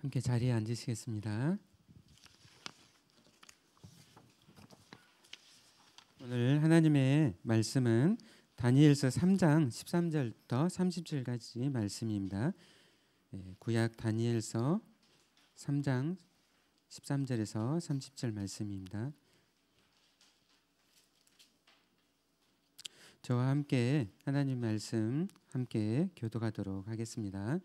함께 자리에 앉으시겠습니다. 오늘 하나님의 말씀은 다니엘서 3장 13절부터 30절까지 말씀입니다. 구약 다니엘서 3장 13절에서 30절 말씀입니다. 저와 함께 하나님 말씀 함께 교독하도록 하겠습니다.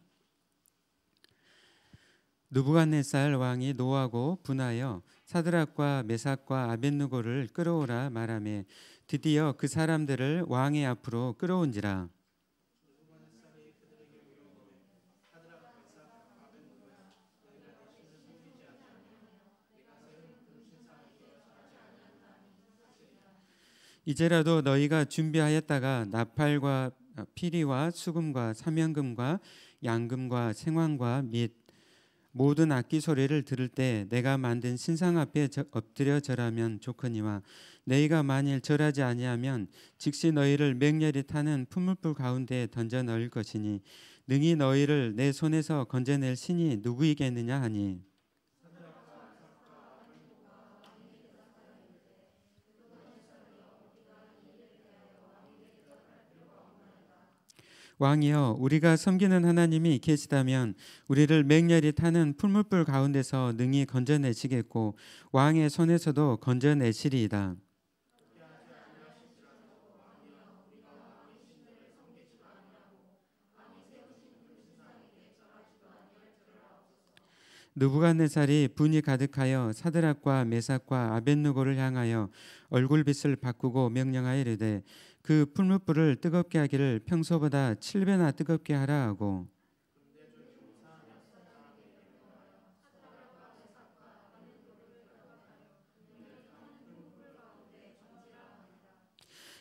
느부갓네살 왕이 노하고 분하여 사드락과 메삭과 아벳느고를 끌어오라 말하매 드디어 그 사람들을 왕의 앞으로 끌어온지라. 이제라도 너희가 준비하였다가 나팔과 피리와 수금과 사면금과 양금과 생황과 및 모든 악기 소리를 들을 때 내가 만든 신상 앞에 엎드려 절하면 좋거니와 너희가 만일 절하지 아니하면 즉시 너희를 맹렬히 타는 풀무불 가운데 던져 넣을 것이니 능히 너희를 내 손에서 건져낼 신이 누구이겠느냐 하니. 왕이여, 우리가 섬기는 하나님이 계시다면 우리를 맹렬히 타는 풀무불 가운데서 능히 건져내시겠고 왕의 손에서도 건져내시리이다. 느부갓네살이 분이 가득하여 사드락과 메삭과 아벳느고를 향하여 얼굴빛을 바꾸고 명령하여 이르되 그 풀무불을 뜨겁게 하기를 평소보다 7배나 뜨겁게 하라 하고,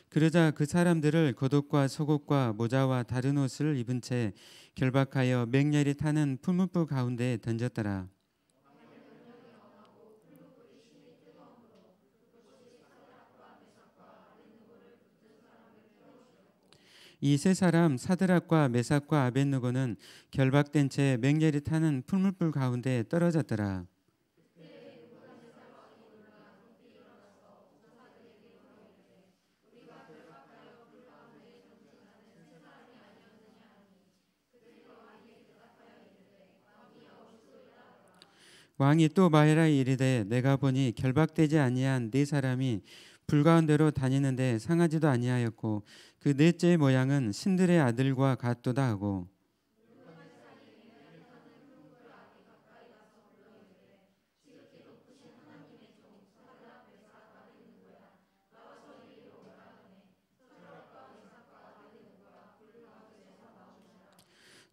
그러자 그 사람들을 겉옷과 속옷과 모자와 다른 옷을 입은 채 결박하여 맹렬히 타는 풀무불 가운데 던졌더라. 이 세 사람 사드락과 메삭과 아벳느고는 결박된 채 맹렬히 타는 풀무불 가운데 떨어졌더라. 왕이 또 말하여 이르되 내가 보니 결박되지 아니한 네 사람이 불 가운데로 다니는데 상하지도 아니하였고 그 넷째의 모양은 신들의 아들과 같도다 하고,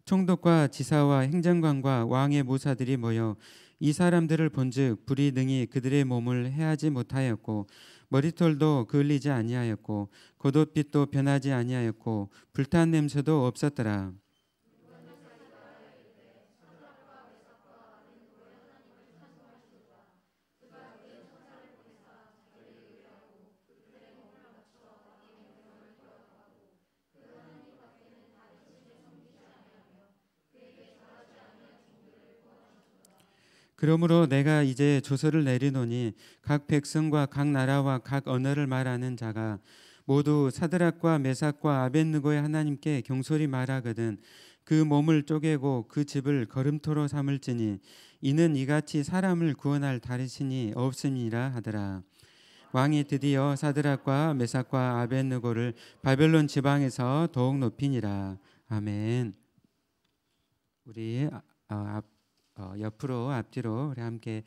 총독과 지사와 행정관과 왕의 모사들이 모여 이 사람들을 본즉 불이 능히 그들의 몸을 해하지 못하였고 머리털도 그을리지 아니하였고 겉옷빛도 변하지 아니하였고 불탄 냄새도 없었더라. 그러므로 내가 이제 조서를 내리노니 각 백성과 각 나라와 각 언어를 말하는 자가 모두 사드락과 메삭과 아벳느고의 하나님께 경솔히 말하거든 그 몸을 쪼개고 그 집을 걸음토로 삼을지니 이는 이같이 사람을 구원할 다른 신이 없음이라 하더라. 왕이 드디어 사드락과 메삭과 아벳느고를 바벨론 지방에서 더욱 높이니라. 아멘. 우리 옆으로 앞뒤로 우리 함께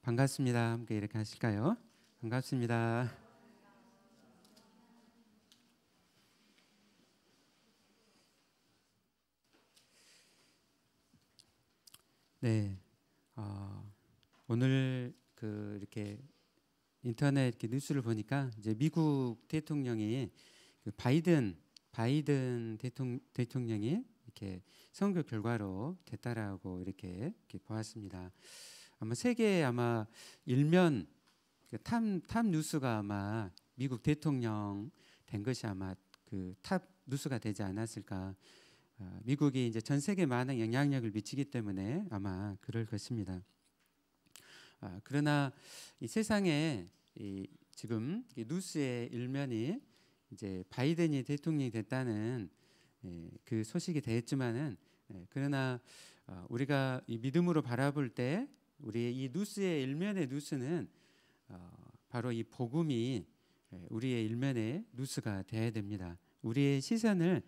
반갑습니다. 함께 이렇게 하실까요? 반갑습니다. 네, 오늘 이렇게 인터넷 이렇게 뉴스를 보니까 이제 미국 대통령이 그 바이든 대통령이 이렇게 선거 결과로 됐다라고 이렇게 보았습니다. 아마 세계 일면 탑 뉴스가 아마 미국 대통령 된 것이 아마 그 탑 뉴스가 되지 않았을까 미국이 이제 전 세계에 많은 영향력을 미치기 때문에 아마 그럴 것입니다. 그러나 이 세상에 지금 이 뉴스의 일면이 이제 바이든이 대통령이 됐다는 그 소식이 됐지만은 그러나 우리가 이 믿음으로 바라볼 때 우리의 이 뉴스의 일면의 뉴스는 바로 이 복음이 우리의 일면의 뉴스가 되어야 됩니다. 우리의 시선을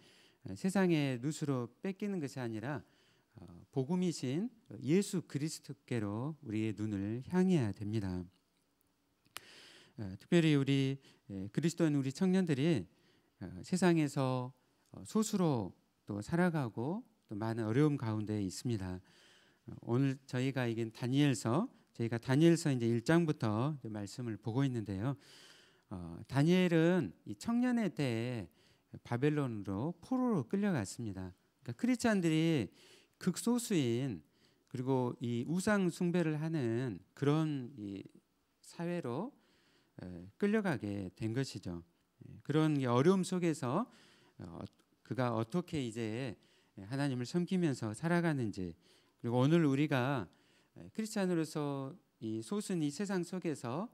세상의 뉴스로 뺏기는 것이 아니라 복음이신 예수 그리스도께로 우리의 눈을 향해야 됩니다. 특별히 우리 그리스도인 우리 청년들이 세상에서 소수로 또 살아가고 또 많은 어려움 가운데 있습니다. 오늘 저희가 이긴 저희가 다니엘서 이제 1장부터 말씀을 보고 있는데요. 다니엘은 이 청년의 때에 바벨론으로 포로로 끌려갔습니다. 그러니까 크리스찬들이 극소수인 그리고 이 우상 숭배를 하는 그런 이 사회로 끌려가게 된 것이죠. 그런 어려움 속에서 그가 어떻게 이제 하나님을 섬기면서 살아가는지, 그리고 오늘 우리가 크리스찬으로서 이 소수인 이 세상 속에서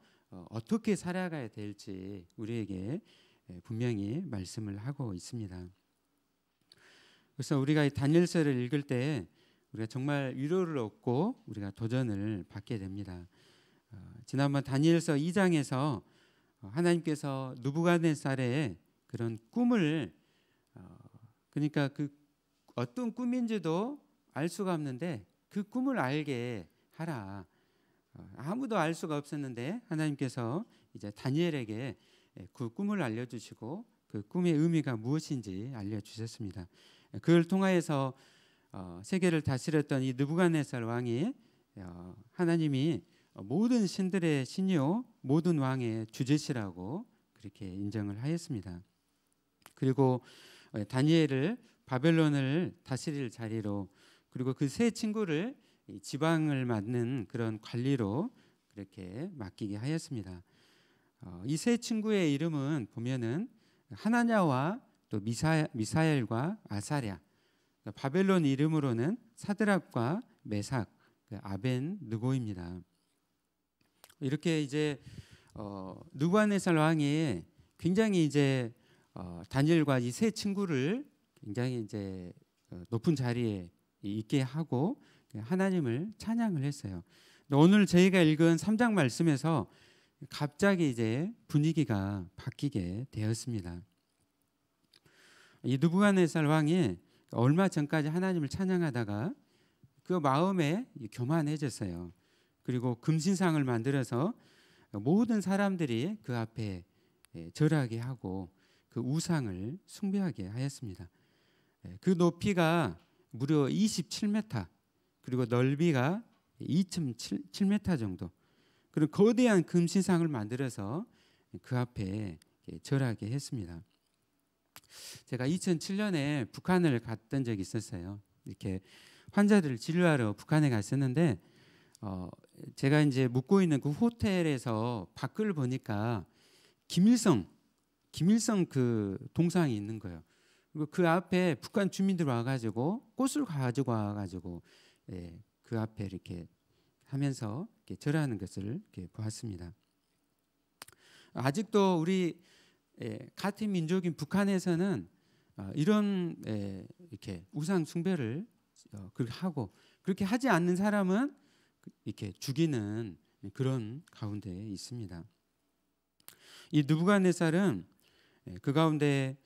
어떻게 살아가야 될지 우리에게 분명히 말씀을 하고 있습니다. 그래서 우리가 이 다니엘서를 읽을 때 우리가 정말 위로를 얻고 우리가 도전을 받게 됩니다. 지난번 다니엘서 2장에서 하나님께서 느부갓네살의 그런 꿈을 그러니까 그 어떤 꿈인지도 알 수가 없는데 그 꿈을 알게 하라. 아무도 알 수가 없었는데 하나님께서 이제 다니엘에게 그 꿈을 알려주시고 그 꿈의 의미가 무엇인지 알려주셨습니다. 그걸 통하여서 세계를 다스렸던 이 느부갓네살 왕이 하나님이 모든 신들의 신이요 모든 왕의 주제시라고 그렇게 인정을 하였습니다. 그리고 다니엘을 바벨론을 다스릴 자리로, 그리고 그 세 친구를 지방을 맡는 그런 관리로 그렇게 맡기게 하였습니다. 이 세 친구의 이름은 보면은 하나냐와 또 미사엘과 아사랴, 바벨론 이름으로는 사드락과 메삭, 아벤느고입니다. 이렇게 이제 느부갓네살 왕이 굉장히 이제 다니엘과 이 세 친구를 굉장히 이제 높은 자리에 있게 하고 하나님을 찬양을 했어요. 오늘 저희가 읽은 3장 말씀에서 갑자기 이제 분위기가 바뀌게 되었습니다. 이 느부갓네살 왕이 얼마 전까지 하나님을 찬양하다가 그 마음에 교만해졌어요. 그리고 금신상을 만들어서 모든 사람들이 그 앞에 절하게 하고 그 우상을 숭배하게 하였습니다. 그 높이가 무려 27m, 그리고 넓이가 2.7m 정도. 그리고 거대한 금신상을 만들어서 그 앞에 절하게 했습니다. 제가 2007년에 북한을 갔던 적이 있었어요. 이렇게 환자들을 진료하러 북한에 갔었는데 제가 이제 묵고 있는 그 호텔에서 밖을 보니까 김일성 그 동상이 있는 거예요. 그리고 그 앞에 북한 주민들 와가지고 꽃을 가지고 와가지고 그 앞에 이렇게 하면서 이렇게 절하는 것을 이렇게 보았습니다. 아직도 우리 같은 민족인 북한에서는 이런 이렇게 우상 숭배를 그렇게 하고, 그렇게 하지 않는 사람은 이렇게 죽이는 그런 가운데 있습니다. 이 느부갓네살은 그 가운데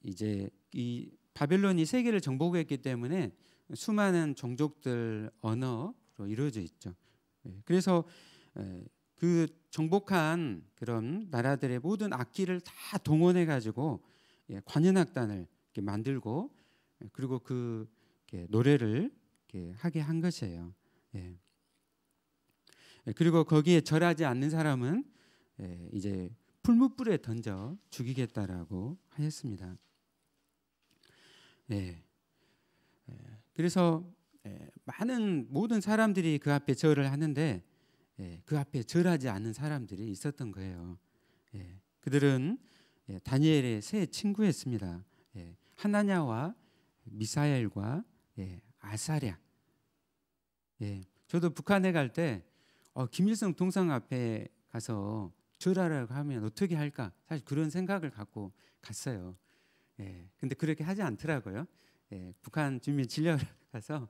이제 이 바벨론이 세계를 정복했기 때문에 수많은 종족들 언어로 이루어져 있죠. 그래서 그 정복한 그런 나라들의 모든 악기를 다 동원해 가지고 관현악단을 만들고, 그리고 그 노래를 하게 한 것이에요. 그리고 거기에 절하지 않는 사람은 이제 풀무불에 던져 죽이겠다라고 하였습니다. 그래서 모든 사람들이 그 앞에 절을 하는데 그 앞에 절하지 않는 사람들이 있었던 거예요. 그들은 다니엘의 세 친구였습니다. 하나냐와 미사일과 아사랴. 저도 북한에 갈 때 김일성 동상 앞에 가서 절하라고 하면 어떻게 할까? 사실 그런 생각을 갖고 갔어요. 근데 그렇게 하지 않더라고요. 북한 주민 진료를 가서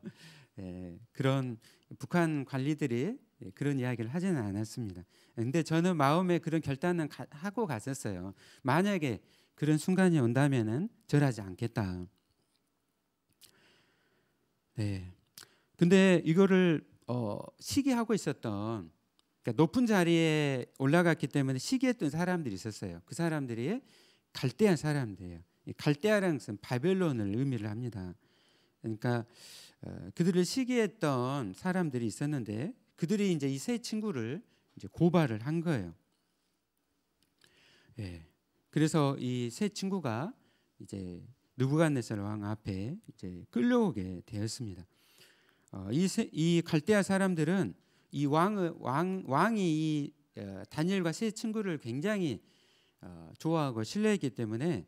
그런 북한 관리들이 그런 이야기를 하지는 않았습니다. 근데 저는 마음에 그런 결단은 하고 갔었어요. 만약에 그런 순간이 온다면은 절하지 않겠다. 근데 이거를 시기하고 있었던, 그러니까 높은 자리에 올라갔기 때문에 시기했던 사람들이 있었어요. 그 사람들이 갈대아 사람들이에요. 갈대아라는 것은 바벨론을 의미를 합니다. 그러니까 그들을 시기했던 사람들이 있었는데 그들이 이제 이 세 친구를 이제 고발을 한 거예요. 그래서 이 세 친구가 이제 느부갓네살 왕 앞에 이제 끌려오게 되었습니다. 이 갈대아 사람들은 이 왕이 이 다니엘과 세 친구를 굉장히 좋아하고 신뢰했기 때문에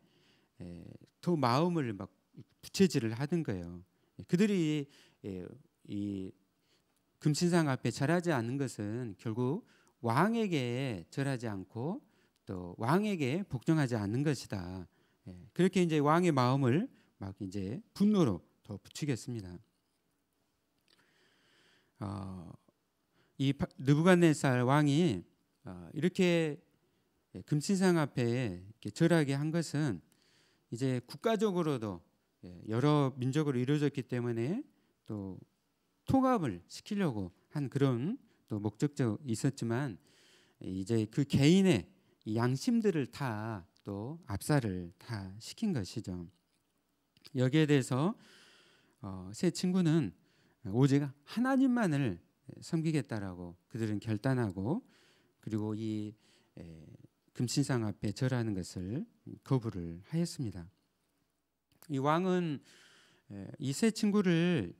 더 마음을 막 부채질을 하던 거예요. 그들이 이 금신상 앞에 절하지 않는 것은 결국 왕에게 절하지 않고 또 왕에게 복종하지 않는 것이다. 그렇게 이제 왕의 마음을 막 이제 분노로 더 붙이겠습니다. 이 느부갓네살 왕이 이렇게 금신상 앞에 이렇게 절하게 한 것은 이제 국가적으로도 여러 민족으로 이루어졌기 때문에 또 통합을 시키려고 한 그런 또 목적도 있었지만 이제 그 개인의 양심들을 다 또 압살을 다 시킨 것이죠. 여기에 대해서 세 친구는 오직 하나님만을 섬기겠다라고 그들은 결단하고 그리고 이 금신상 앞에 절하는 것을 거부를 하였습니다. 이 왕은 이 세 친구를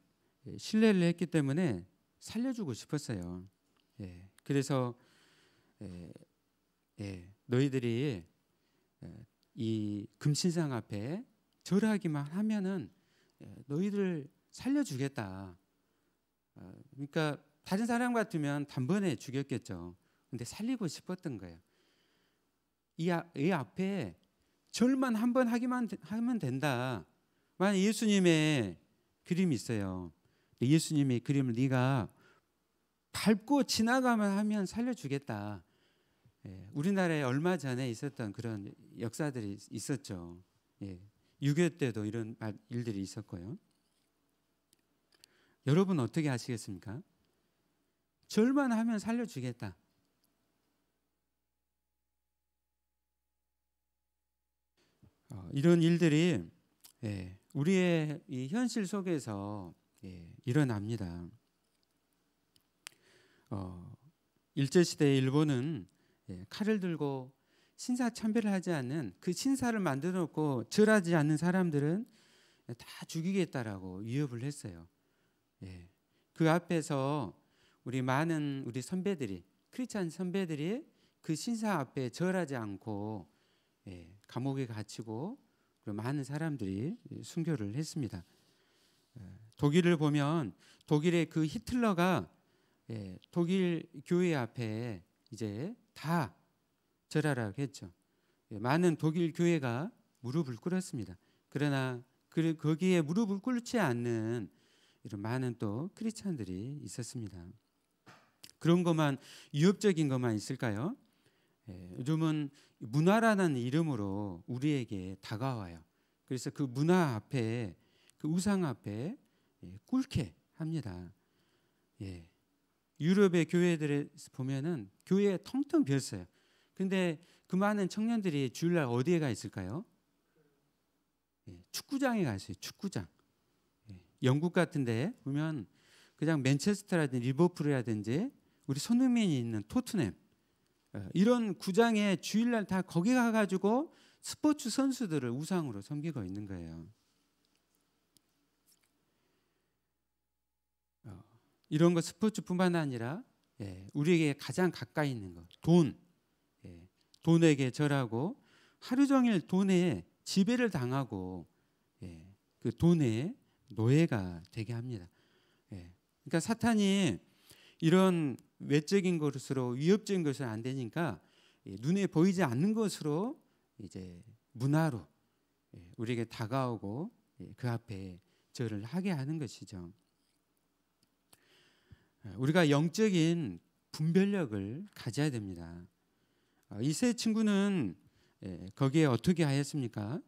신뢰를 했기 때문에 살려주고 싶었어요. 그래서 너희들이 이 금신상 앞에 절하기만 하면은 너희들 살려주겠다. 그러니까 다른 사람 같으면 단번에 죽였겠죠. 근데 살리고 싶었던 거예요. 이 앞에 절만 한 번 하면 된다. 만약 예수님의 그림이 있어요. 예수님의 그림을 네가 밟고 지나가면 하면 살려주겠다. 우리나라에 얼마 전에 있었던 그런 역사들이 있었죠. 6.25 때도 이런 일들이 있었고요. 여러분 어떻게 하시겠습니까? 절만 하면 살려주겠다. 이런 일들이 우리의 이 현실 속에서 일어납니다. 일제시대 일본은 칼을 들고 신사참배를 하지 않는 그 신사를 만들어 놓고 절하지 않는 사람들은 다 죽이겠다라고 위협을 했어요. 그 앞에서 많은 우리 선배들이 크리스찬 선배들이 그 신사 앞에 절하지 않고 감옥에 갇히고 많은 사람들이 순교를 했습니다. 독일을 보면 독일의 그 히틀러가 독일 교회 앞에 이제 다 절하라고 했죠. 많은 독일 교회가 무릎을 꿇었습니다. 그러나 거기에 무릎을 꿇지 않는 이런 많은 또 크리스찬들이 있었습니다. 그런 것만 위협적인 것만 있을까요? 요즘은 문화라는 이름으로 우리에게 다가와요. 그래서 그 문화 앞에 그 우상 앞에 꿇게 합니다. 유럽의 교회들에 보면은 교회에 텅텅 비었어요. 근데 그 많은 청년들이 주일날 어디에 가 있을까요? 축구장에 가 있어요. 축구장. 영국 같은데 보면 그냥 맨체스터라든지 리버풀이라든지 우리 손흥민이 있는 토트넘 이런 구장에 주일날 다 거기 가가지고 스포츠 선수들을 우상으로 섬기고 있는 거예요. 이런 거 스포츠뿐만 아니라 우리에게 가장 가까이 있는 것, 돈에게 절하고 하루 종일 돈에 지배를 당하고 그 돈의 노예가 되게 합니다. 예. 그러니까 사탄이 이런 외적인 것으로 위협적인 것은 안 되니까 눈에 보이지 않는 것으로 이제 문화로 우리에게 다가오고 그 앞에 절을 하게 하는 것이죠. 우리가 영적인 분별력을 가져야 됩니다. 이 세 친구는 거기에 어떻게 하였습니까?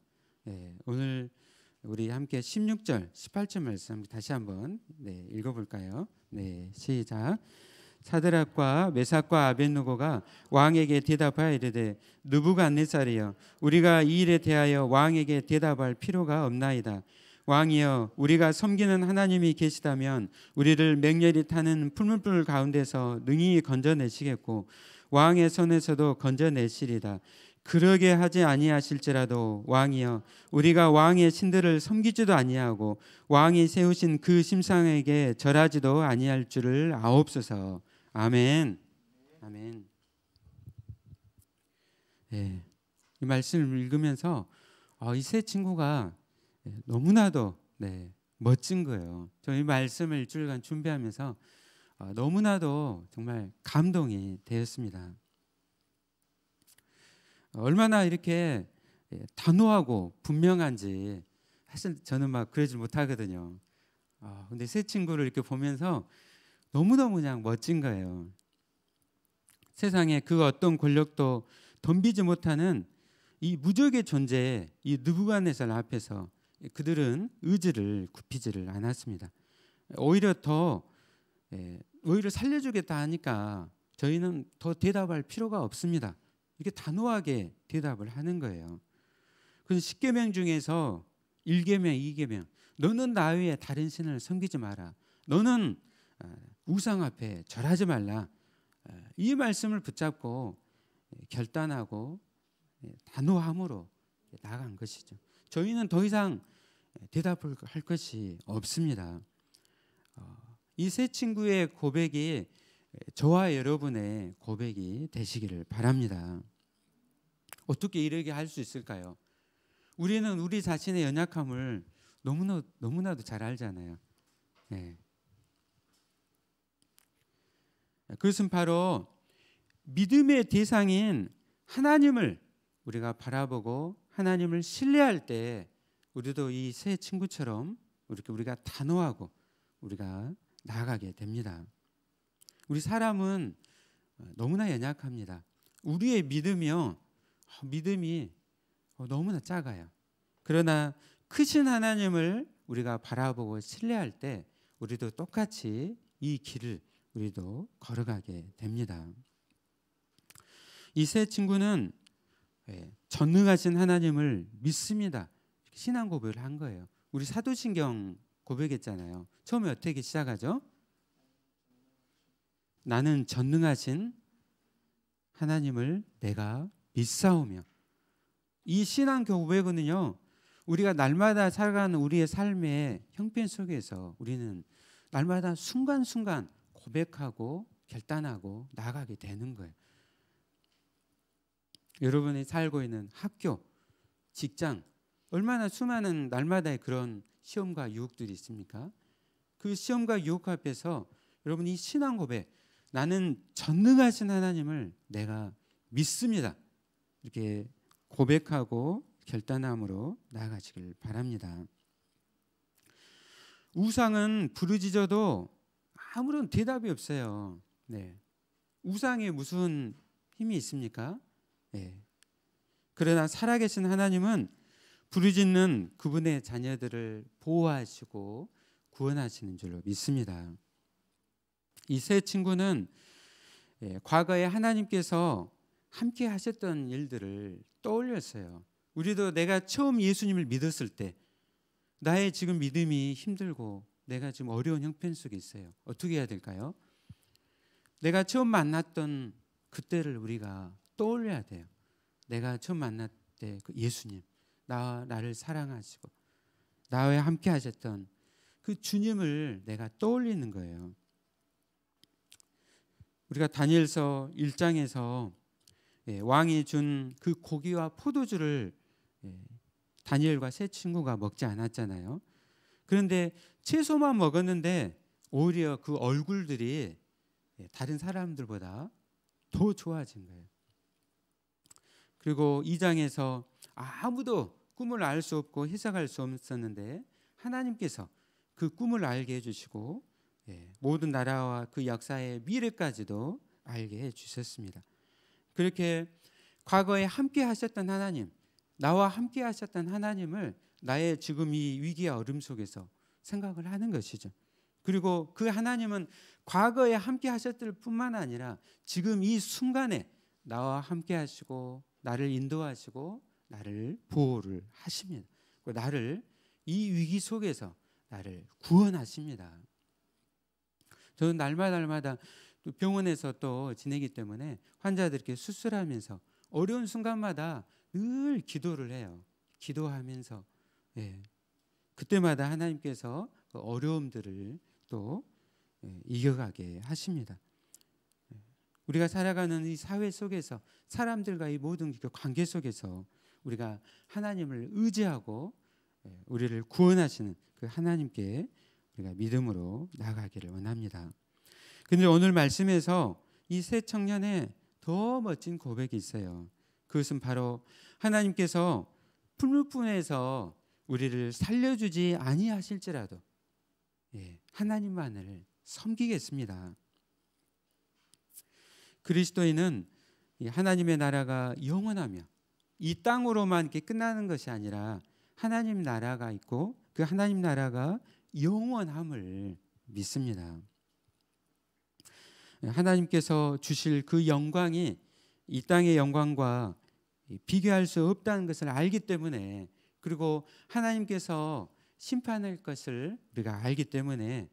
오늘 우리 함께 16절, 18절 말씀 다시 한번 읽어볼까요? 시작. 사드락과 메삭과 아벳느고가 왕에게 대답하여 이르되 느부갓네살이여, 우리가 이 일에 대하여 왕에게 대답할 필요가 없나이다. 왕이여, 우리가 섬기는 하나님이 계시다면 우리를 맹렬히 타는 풀물불 가운데서 능히 건져내시겠고 왕의 손에서도 건져내시리다. 그러게 하지 아니하실지라도 왕이여, 우리가 왕의 신들을 섬기지도 아니하고 왕이 세우신 그 심상에게 절하지도 아니할 줄을 아옵소서. 아멘. 아멘. 이 말씀을 읽으면서 이 세 친구가 너무나도 멋진 거예요. 저 이 말씀을 일주일간 준비하면서 너무나도 정말 감동이 되었습니다. 얼마나 이렇게 단호하고 분명한지 사실 저는 막 그러지 못하거든요. 근데 세 친구를 이렇게 보면서 너무너무 그냥 멋진 거예요. 세상에 그 어떤 권력도 덤비지 못하는 이 무적의 존재, 이 느부갓네살 앞에서 그들은 의지를 굽히지를 않았습니다. 오히려 살려주겠다 하니까 저희는 더 대답할 필요가 없습니다. 이렇게 단호하게 대답을 하는 거예요. 그래서 10계명 중에서 1계명, 2계명, 너는 나 외에 다른 신을 섬기지 마라. 너는 우상 앞에 절하지 말라. 이 말씀을 붙잡고 결단하고 단호함으로 나간 것이죠. 저희는 더 이상 대답을 할 것이 없습니다. 이 세 친구의 고백이 저와 여러분의 고백이 되시기를 바랍니다. 어떻게 이렇게 할 수 있을까요? 우리는 우리 자신의 연약함을 너무나도 잘 알잖아요. 그것은 바로 믿음의 대상인 하나님을 우리가 바라보고 하나님을 신뢰할 때 우리도 이 세 친구처럼 우리가 단호하고 우리가 나아가게 됩니다. 우리 사람은 너무나 연약합니다. 우리의 믿음이 너무나 작아요. 그러나 크신 하나님을 우리가 바라보고 신뢰할 때 우리도 똑같이 이 길을 우리도 걸어가게 됩니다. 이 세 친구는 전능하신 하나님을 믿습니다. 신앙 고백을 한 거예요. 우리 사도신경 고백했잖아요. 처음에 어떻게 시작하죠? 나는 전능하신 하나님을 내가 믿사오며. 이 신앙 고백은요, 우리가 날마다 살아가는 우리의 삶의 형편 속에서 우리는 날마다 순간순간 고백하고 결단하고 나아가게 되는 거예요. 여러분이 살고 있는 학교, 직장, 얼마나 수많은 날마다의 그런 시험과 유혹들이 있습니까? 그 시험과 유혹 앞에서 여러분 이 신앙 고백, 나는 전능하신 하나님을 내가 믿습니다. 이렇게 고백하고 결단함으로 나아가시길 바랍니다. 우상은 부르짖어도 아무런 대답이 없어요. 우상에 무슨 힘이 있습니까? 그러나 살아계신 하나님은 부르짖는 그분의 자녀들을 보호하시고 구원하시는 줄로 믿습니다. 이 세 친구는 과거에 하나님께서 함께 하셨던 일들을 떠올렸어요. 우리도 내가 처음 예수님을 믿었을 때 나의 지금 믿음이 힘들고 내가 지금 어려운 형편 속에 있어요. 어떻게 해야 될까요? 내가 처음 만났던 그때를 우리가 떠올려야 돼요. 내가 처음 만날 때 그 예수님, 나를 사랑하시고 나와 함께 하셨던 그 주님을 내가 떠올리는 거예요. 우리가 다니엘서 1장에서 왕이 준 그 고기와 포도주를 다니엘과 세 친구가 먹지 않았잖아요. 그런데 채소만 먹었는데 오히려 그 얼굴들이 다른 사람들보다 더 좋아진 거예요. 그리고 2장에서 아무도 꿈을 알 수 없고 해석할 수 없었는데 하나님께서 그 꿈을 알게 해주시고 모든 나라와 그 역사의 미래까지도 알게 해주셨습니다. 그렇게 과거에 함께 하셨던 하나님, 나와 함께 하셨던 하나님을 나의 지금 이 위기와 어려움 속에서 생각을 하는 것이죠. 그리고 그 하나님은 과거에 함께 하셨을 뿐만 아니라 지금 이 순간에 나와 함께 하시고 나를 인도하시고 나를 보호를 하십니다. 나를 이 위기 속에서 나를 구원하십니다. 저는 날마다 병원에서 또 지내기 때문에 환자들께 수술하면서 어려운 순간마다 늘 기도를 해요. 기도하면서 그때마다 하나님께서 그 어려움들을 또 이겨가게 하십니다. 우리가 살아가는 이 사회 속에서 사람들과 이 모든 그 관계 속에서 우리가 하나님을 의지하고 우리를 구원하시는 그 하나님께 우리가 믿음으로 나아가기를 원합니다. 그런데 오늘 말씀에서 이 세 청년의 더 멋진 고백이 있어요. 그것은 바로 하나님께서 풀무불에서 우리를 살려주지 아니하실지라도 하나님만을 섬기겠습니다. 그리스도인은 하나님의 나라가 영원하며 이 땅으로만 이렇게 끝나는 것이 아니라 하나님 나라가 있고 그 하나님 나라가 영원함을 믿습니다. 하나님께서 주실 그 영광이 이 땅의 영광과 비교할 수 없다는 것을 알기 때문에, 그리고 하나님께서 심판할 것을 우리가 알기 때문에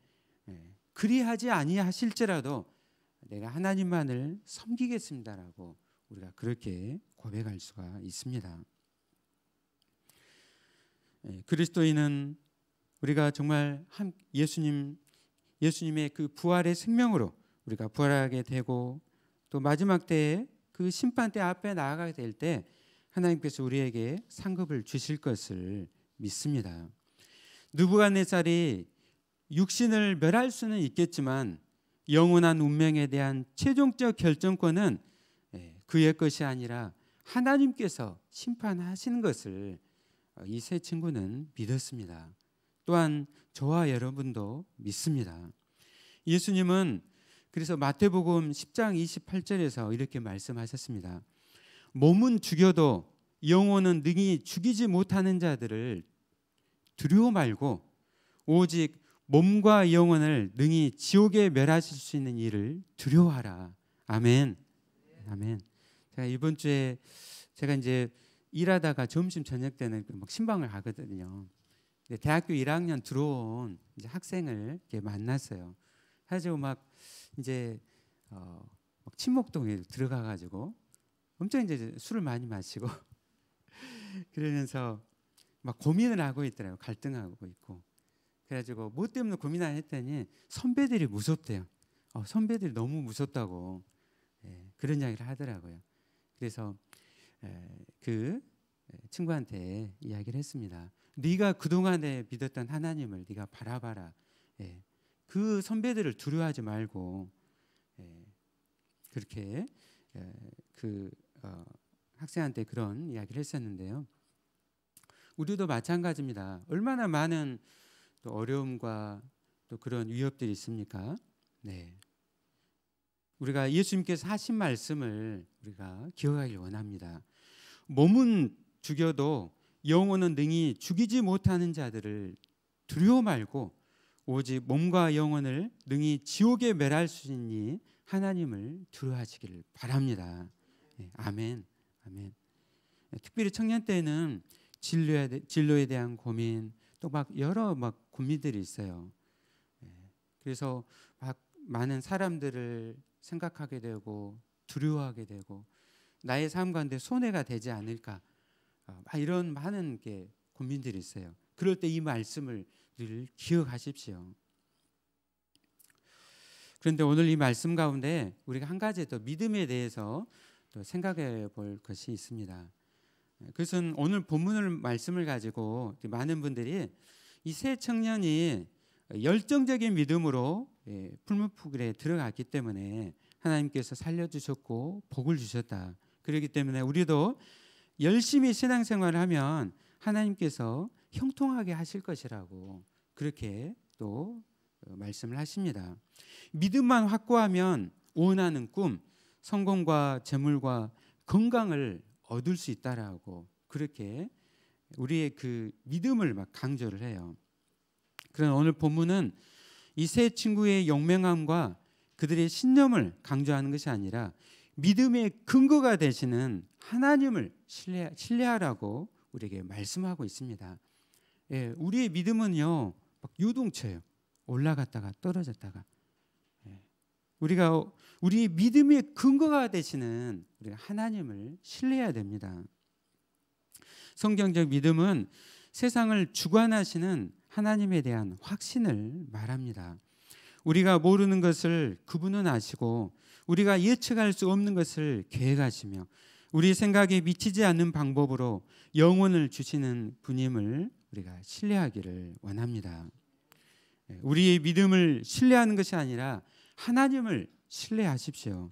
그리하지 아니하실지라도 내가 하나님만을 섬기겠습니다라고 우리가 그렇게 고백할 수가 있습니다. 그리스도인은 우리가 정말 예수님의 그 부활의 생명으로 우리가 부활하게 되고 또 마지막 때에 그 심판대 앞에 나아가게 될 때 하나님께서 우리에게 상급을 주실 것을 믿습니다. 느부갓네살이 육신을 멸할 수는 있겠지만 영원한 운명에 대한 최종적 결정권은 그의 것이 아니라 하나님께서 심판하시는 것을 이 세 친구는 믿었습니다. 또한 저와 여러분도 믿습니다. 예수님은 그래서 마태복음 10장 28절에서 이렇게 말씀하셨습니다. 몸은 죽여도 영혼은 능히 죽이지 못하는 자들을 두려워 말고 오직 몸과 영혼을 능히 지옥에 멸하실 수 있는 이를 두려워하라. 아멘. 아멘. 제가 이번 주에 제가 이제 일하다가 점심 저녁 때는 막 신방을 가거든요. 대학교 1학년 들어온 이제 학생을 이렇게 만났어요. 그래가지고 막 이제 막 친목동에 들어가가지고 엄청 이제 술을 많이 마시고 그러면서 막 고민을 하고 있더라고요. 갈등하고 있고. 그래가지고 뭐 때문에 고민 안 했더니 선배들이 무섭대요. 선배들이 너무 무섭다고 그런 이야기를 하더라고요. 그래서 그 친구한테 이야기를 했습니다. 네가 그동안에 믿었던 하나님을 네가 바라봐라. 그 선배들을 두려워하지 말고 그렇게 그 학생한테 그런 이야기를 했었는데요. 우리도 마찬가지입니다. 얼마나 많은 또 어려움과 또 그런 위협들이 있습니까? 우리가 예수님께서 하신 말씀을 우리가 기억하길 원합니다. 몸은 죽여도 영혼은 능히 죽이지 못하는 자들을 두려워 말고 오직 몸과 영혼을 능히 지옥에 멸할 수 있니 하나님을 두려워하시기를 바랍니다. 아멘. 아멘. 특별히 청년 때는 진로에 대한 고민 또 막 여러 막 고민들이 있어요. 그래서 막 많은 사람들을 생각하게 되고 두려워하게 되고 나의 삶 가운데 손해가 되지 않을까 이런 많은 게 고민들이 있어요. 그럴 때 이 말씀을 늘 기억하십시오. 그런데 오늘 이 말씀 가운데 우리가 한 가지 더 믿음에 대해서 또 생각해 볼 것이 있습니다. 그것은 오늘 본문을 말씀을 가지고 많은 분들이 이 새 청년이 열정적인 믿음으로 풀무풀에 들어갔기 때문에 하나님께서 살려주셨고 복을 주셨다. 그렇기 때문에 우리도 열심히 신앙생활을 하면 하나님께서 형통하게 하실 것이라고 그렇게 또 말씀을 하십니다. 믿음만 확고하면 원하는 꿈, 성공과 재물과 건강을 얻을 수 있다라고 그렇게 우리의 그 믿음을 막 강조를 해요. 그런 오늘 본문은 이 세 친구의 용맹함과 그들의 신념을 강조하는 것이 아니라 믿음의 근거가 되시는 하나님을 신뢰하라고 우리에게 말씀하고 있습니다. 예, 우리의 믿음은요, 막 요동쳐요. 올라갔다가 떨어졌다가. 예, 우리 믿음의 근거가 되시는 우리 하나님을 신뢰해야 됩니다. 성경적 믿음은 세상을 주관하시는 하나님에 대한 확신을 말합니다. 우리가 모르는 것을 그분은 아시고 우리가 예측할 수 없는 것을 계획하시며 우리 생각에 미치지 않는 방법으로 영혼을 주시는 분임을 우리가 신뢰하기를 원합니다. 우리의 믿음을 신뢰하는 것이 아니라 하나님을 신뢰하십시오.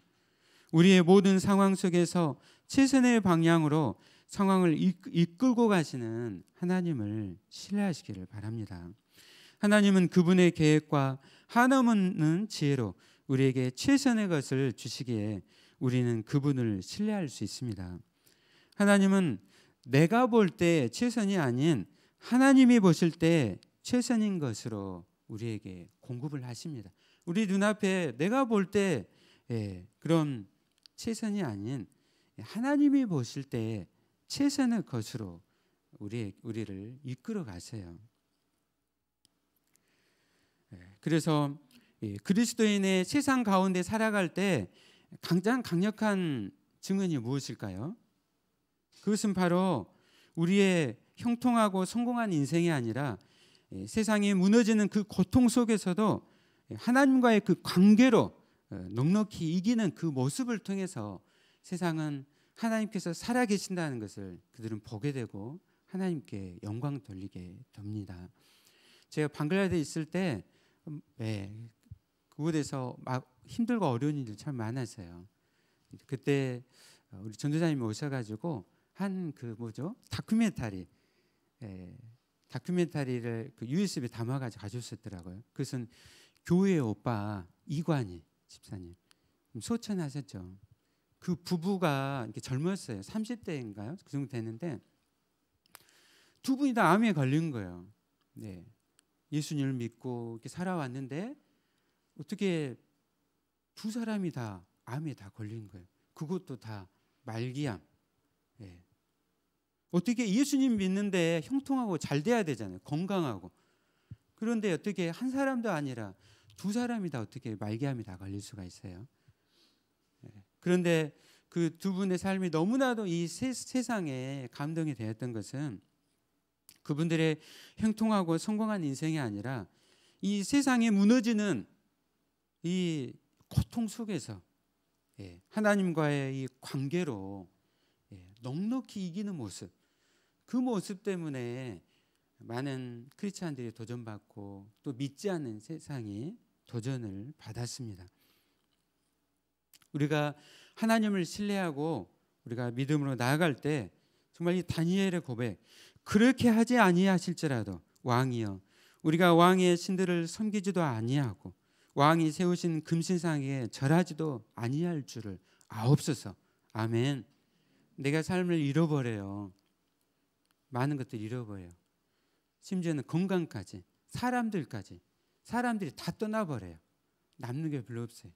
우리의 모든 상황 속에서 최선의 방향으로 상황을 이끌고 가시는 하나님을 신뢰하시기를 바랍니다. 하나님은 그분의 계획과 한없는 지혜로 우리에게 최선의 것을 주시기에 우리는 그분을 신뢰할 수 있습니다. 하나님은 내가 볼 때 최선이 아닌 하나님이 보실 때 최선인 것으로 우리에게 공급을 하십니다. 우리 눈앞에 내가 볼 때 그런 최선이 아닌 하나님이 보실 때 최선의 것으로 우리를 이끌어 가세요. 그래서 그리스도인의 세상 가운데 살아갈 때 가장 강력한 증언이 무엇일까요? 그것은 바로 우리의 형통하고 성공한 인생이 아니라 세상이 무너지는 그 고통 속에서도 하나님과의 그 관계로 넉넉히 이기는 그 모습을 통해서 세상은 하나님께서 살아계신다는 것을 그들은 보게 되고 하나님께 영광 돌리게 됩니다. 제가 방글라데시에 있을 때 그곳에서 막 힘들고 어려운 일이 참 많았어요. 그때 우리 전도사님이 오셔가지고 한 그 다큐멘터리를 그 USB에 담아가지고 가져오셨더라고요. 그것은 교회 오빠 이관희 집사님 소천하셨죠. 그 부부가 이렇게 젊었어요. 30대인가요? 그 정도 됐는데 두 분이 다 암에 걸린 거예요. 네. 예수님을 믿고 이렇게 살아왔는데 어떻게 두 사람이 다 암에 다 걸린 거예요. 그것도 다 말기암. 네. 어떻게 예수님 믿는데 형통하고 잘 돼야 되잖아요. 건강하고. 그런데 어떻게 한 사람도 아니라 두 사람이 다 어떻게 말기암이 다 걸릴 수가 있어요. 네. 그런데 그 두 분의 삶이 너무나도 이 세상에 감동이 되었던 것은 그분들의 형통하고 성공한 인생이 아니라 이 세상에 무너지는 이 고통 속에서 하나님과의 이 관계로 넉넉히 이기는 모습, 그 모습 때문에 많은 크리스찬들이 도전받고 또 믿지 않는 세상이 도전을 받았습니다. 우리가 하나님을 신뢰하고 우리가 믿음으로 나아갈 때 정말 이 다니엘의 고백, 그렇게 하지 아니하실지라도 왕이여 우리가 왕의 신들을 섬기지도 아니하고 왕이 세우신 금신상에 절하지도 아니할 줄을 아옵소서. 아멘. 내가 삶을 잃어버려요. 많은 것들 잃어버려요. 심지어는 건강까지, 사람들이 다 떠나버려요. 남는 게 별로 없어요.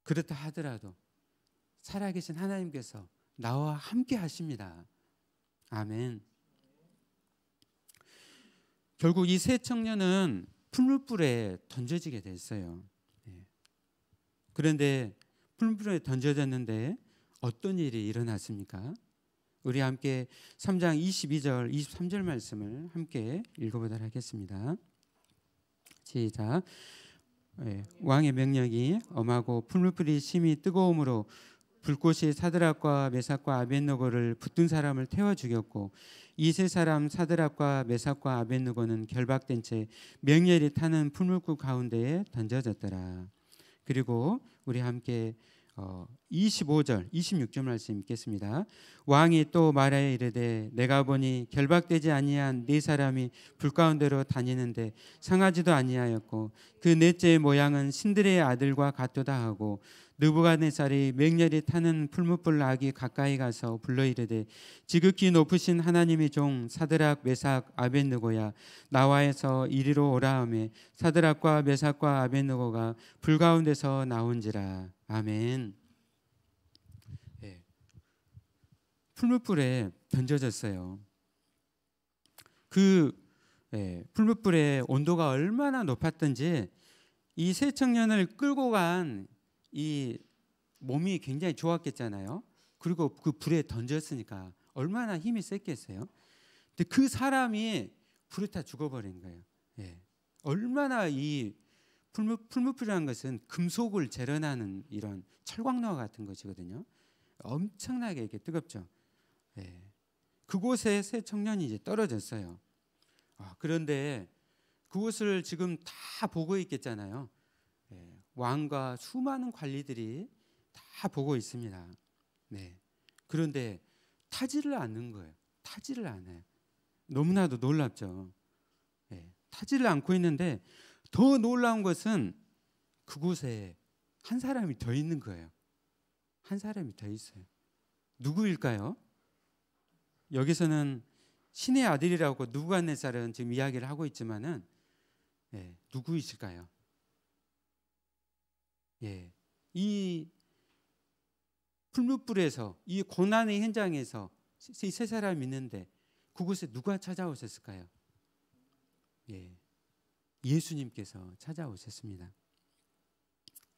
그렇다 하더라도 살아계신 하나님께서 나와 함께 하십니다. 아멘. 결국 이 세 청년은 풀무불에 던져지게 됐어요. 그런데 풀무불에 던져졌는데 어떤 일이 일어났습니까? 우리 함께 3장 22절, 23절 말씀을 함께 읽어보도록 하겠습니다. 시작. 왕의 명령이 엄하고 풀무불이 심히 뜨거움으로 불꽃이 사드락과 메삭과 아벳느고를 붙든 사람을 태워 죽였고 이 세 사람 사드락과 메삭과 아벳느고는 결박된 채 맹렬히 타는 풀물불 가운데에 던져졌더라. 그리고 우리 함께 25절 26절 말씀 읽겠습니다. 왕이 또 말하여 이르되 내가 보니 결박되지 아니한 네 사람이 불 가운데로 다니는데 상하지도 아니하였고 그 넷째의 모양은 신들의 아들과 같도다 하고 느부갓네살이 맹렬히 타는 풀무불 악이 가까이 가서 불러 이르되 지극히 높으신 하나님의 종 사드락 메삭 아벳느고야 나와에서 이리로 오라 하매 사드락과 메삭과 아벳느고가 불 가운데서 나온지라. 아멘. 네. 풀무불에 던져졌어요. 그 풀무불의 온도가 얼마나 높았던지 이 세 청년을 끌고 간 이 몸이 굉장히 좋았겠잖아요. 그리고 그 불에 던졌으니까 얼마나 힘이 셌겠어요. 근데 그 사람이 불에 타 죽어버린 거예요. 예. 얼마나 이 풀무불이라는 것은 금속을 재련하는 이런 철광로와 같은 것이거든요. 엄청나게 이렇게 뜨겁죠. 예. 그곳에 세 청년이 이제 떨어졌어요. 그런데 그곳을 지금 다 보고 있겠잖아요. 예. 왕과 수많은 관리들이 다 보고 있습니다. 네. 그런데 타지를 않는 거예요. 타지를 않아요. 너무나도 놀랍죠. 네. 타지를 않고 있는데 더 놀라운 것은 그곳에 한 사람이 더 있는 거예요. 한 사람이 더 있어요. 누구일까요? 여기서는 신의 아들이라고 느부갓네살은 지금 이야기를 하고 있지만은 누구이실까요? 예, 이 풀무불에서 이 고난의 현장에서 이 세 사람이 있는데 그곳에 누가 찾아오셨을까요? 예, 예수님께서 찾아오셨습니다.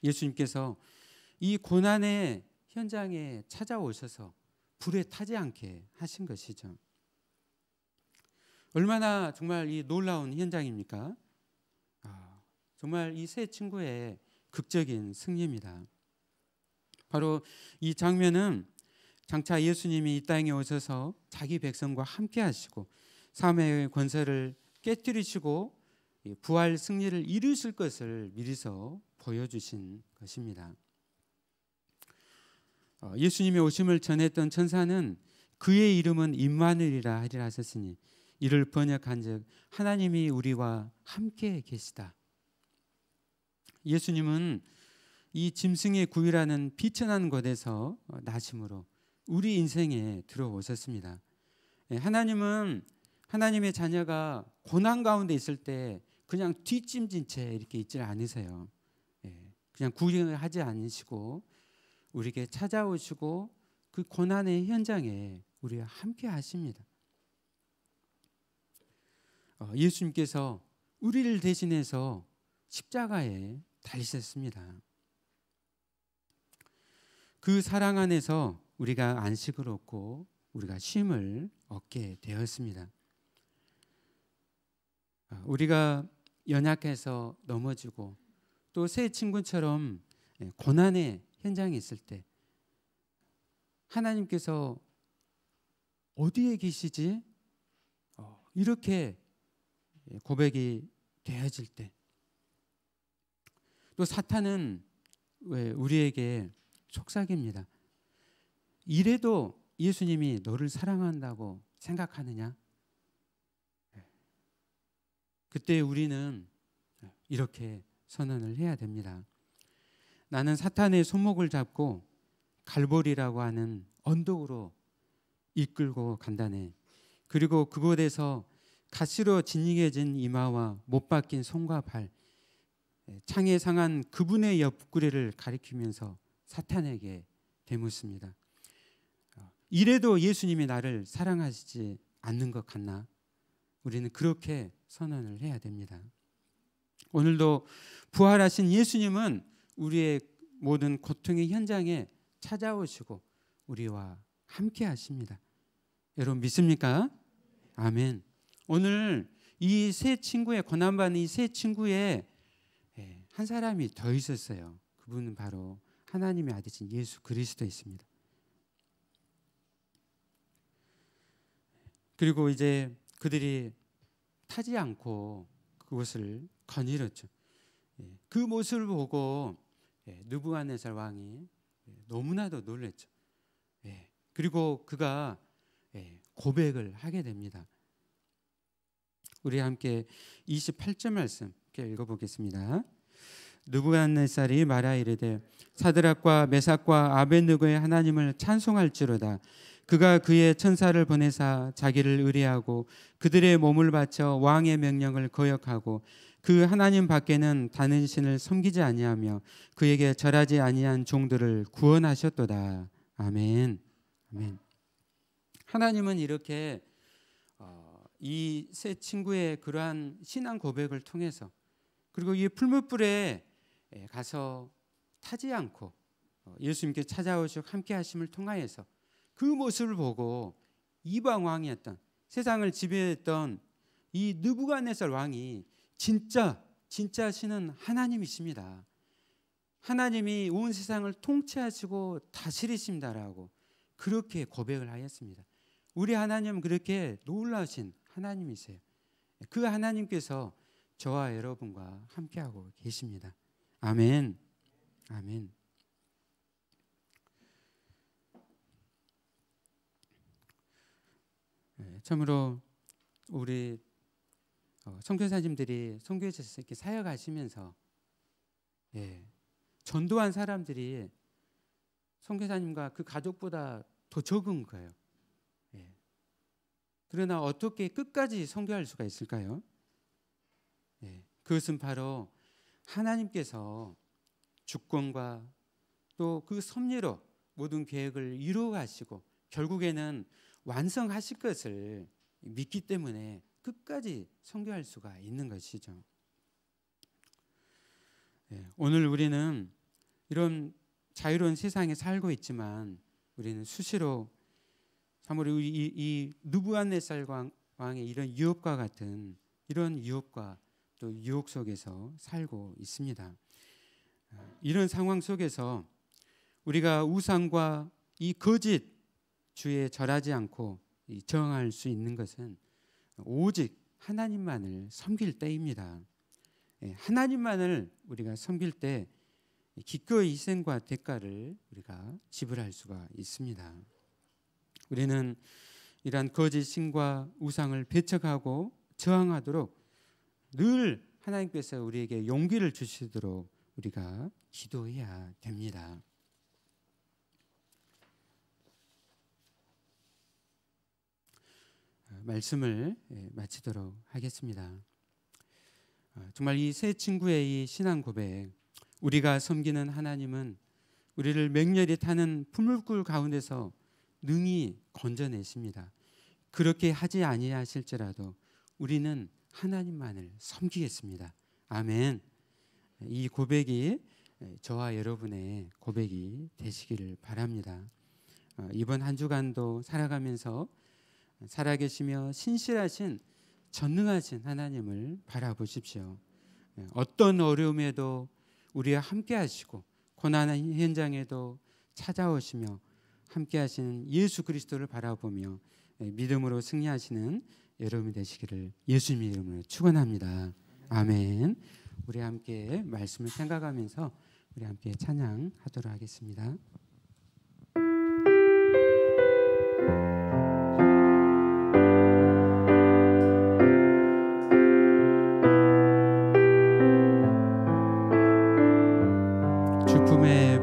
예수님께서 이 고난의 현장에 찾아오셔서 불에 타지 않게 하신 것이죠. 얼마나 정말 이 놀라운 현장입니까? 정말 이 세 친구의 극적인 승리입니다. 바로 이 장면은 장차 예수님이 이 땅에 오셔서 자기 백성과 함께 하시고 사망의 권세를 깨뜨리시고 부활 승리를 이루실 것을 미리서 보여주신 것입니다. 예수님의 오심을 전했던 천사는 그의 이름은 임마누엘이라 하리라 하셨으니 이를 번역한즉 하나님이 우리와 함께 계시다. 예수님은 이 짐승의 구이라는 비천한 곳에서 나심으로 우리 인생에 들어오셨습니다. 하나님은 하나님의 자녀가 고난 가운데 있을 때 그냥 뒷짐진 채 이렇게 있지 않으세요. 그냥 구경을 하지 않으시고 우리에게 찾아오시고 그 고난의 현장에 우리와 함께 하십니다. 예수님께서 우리를 대신해서 십자가에 달리셨습니다. 그 사랑 안에서 우리가 안식을 얻고 우리가 쉼을 얻게 되었습니다. 우리가 연약해서 넘어지고 또 새 친구처럼 고난의 현장에 있을 때 하나님께서 어디에 계시지? 이렇게 고백이 되어질 때 또 사탄은 왜 우리에게 속삭입니다. 이래도 예수님이 너를 사랑한다고 생각하느냐? 그때 우리는 이렇게 선언을 해야 됩니다. 나는 사탄의 손목을 잡고 갈보리라고 하는 언덕으로 이끌고 간다네. 그리고 그곳에서 가시로 진이겨진 이마와 못 박힌 손과 발, 창에 상한 그분의 옆구리를 가리키면서 사탄에게 되묻습니다. 이래도 예수님이 나를 사랑하시지 않는 것 같나? 우리는 그렇게 선언을 해야 됩니다. 오늘도 부활하신 예수님은 우리의 모든 고통의 현장에 찾아오시고 우리와 함께 하십니다. 여러분 믿습니까? 아멘. 오늘 이 세 친구의 고난받는 이 세 친구의 한 사람이 더 있었어요. 그분은 바로 하나님의 아들이신 예수 그리스도 있습니다. 그리고 이제 그들이 타지 않고 그것을 거닐었죠. 그 모습을 보고 느부갓네살 왕이 너무나도 놀랐죠. 그리고 그가 고백을 하게 됩니다. 우리 함께 28절 말씀 읽어보겠습니다. 느부갓네살이 말하 이르되 사드락과 메삭과 아벳느고의 하나님을 찬송할지로다. 그가 그의 천사를 보내사 자기를 의뢰하고 그들의 몸을 바쳐 왕의 명령을 거역하고 그 하나님 밖에는 다른 신을 섬기지 아니하며 그에게 절하지 아니한 종들을 구원하셨도다. 아멘. 아멘. 하나님은 이렇게 이 세 친구의 그러한 신앙 고백을 통해서 그리고 이 풀무불에 가서 타지 않고 예수님께 찾아오시고 함께 하심을 통하여서 그 모습을 보고 이방 왕이었던 세상을 지배했던 이 느부갓네살 왕이 진짜 신은 하나님이십니다. 하나님이 온 세상을 통치하시고 다스리십니다라고 그렇게 고백을 하였습니다. 우리 하나님은 그렇게 놀라우신 하나님이세요. 그 하나님께서 저와 여러분과 함께하고 계십니다. 아멘. 아멘. 참으로 우리 선교사님들이 선교에서 이렇게 사역하시면서 전도한 사람들이 선교사님과 그 가족보다 더 적은 거예요. 그러나 어떻게 끝까지 선교할 수가 있을까요? 그것은 바로 하나님께서 주권과 또 그 섭리로 모든 계획을 이루어 가시고 결국에는 완성하실 것을 믿기 때문에 끝까지 선교할 수가 있는 것이죠. 오늘 우리는 이런 자유로운 세상에 살고 있지만 우리는 수시로 참으로 이 느부갓네살 왕의 이런 유혹과 같은 이런 유혹과 또 유혹 속에서 살고 있습니다. 이런 상황 속에서 우리가 우상과 이 거짓 주에 절하지 않고 저항할 수 있는 것은 오직 하나님만을 섬길 때입니다. 하나님만을 우리가 섬길 때 기꺼이 희생과 대가를 우리가 지불할 수가 있습니다. 우리는 이러한 거짓 신과 우상을 배척하고 저항하도록 늘 하나님께서 우리에게 용기를 주시도록 우리가 기도해야 됩니다. 말씀을 마치도록 하겠습니다. 정말 이 세 친구의 이 신앙 고백, 우리가 섬기는 하나님은 우리를 맹렬히 타는 풀물굴 가운데서 능히 건져내십니다. 그렇게 하지 아니하실지라도 우리는 하나님만을 섬기겠습니다. 아멘. 이 고백이 저와 여러분의 고백이 되시기를 바랍니다. 이번 한 주간도 살아가면서 살아계시며 신실하신 전능하신 하나님을 바라보십시오. 어떤 어려움에도 우리와 함께 하시고 고난의 현장에도 찾아오시며 함께 하시는 예수 그리스도를 바라보며 믿음으로 승리하시는 여러분이 되시기를 예수님의 이름으로 축원합니다. 아멘. 우리 함께 말씀을 생각하면서 우리 함께 찬양하도록 하겠습니다. 주품의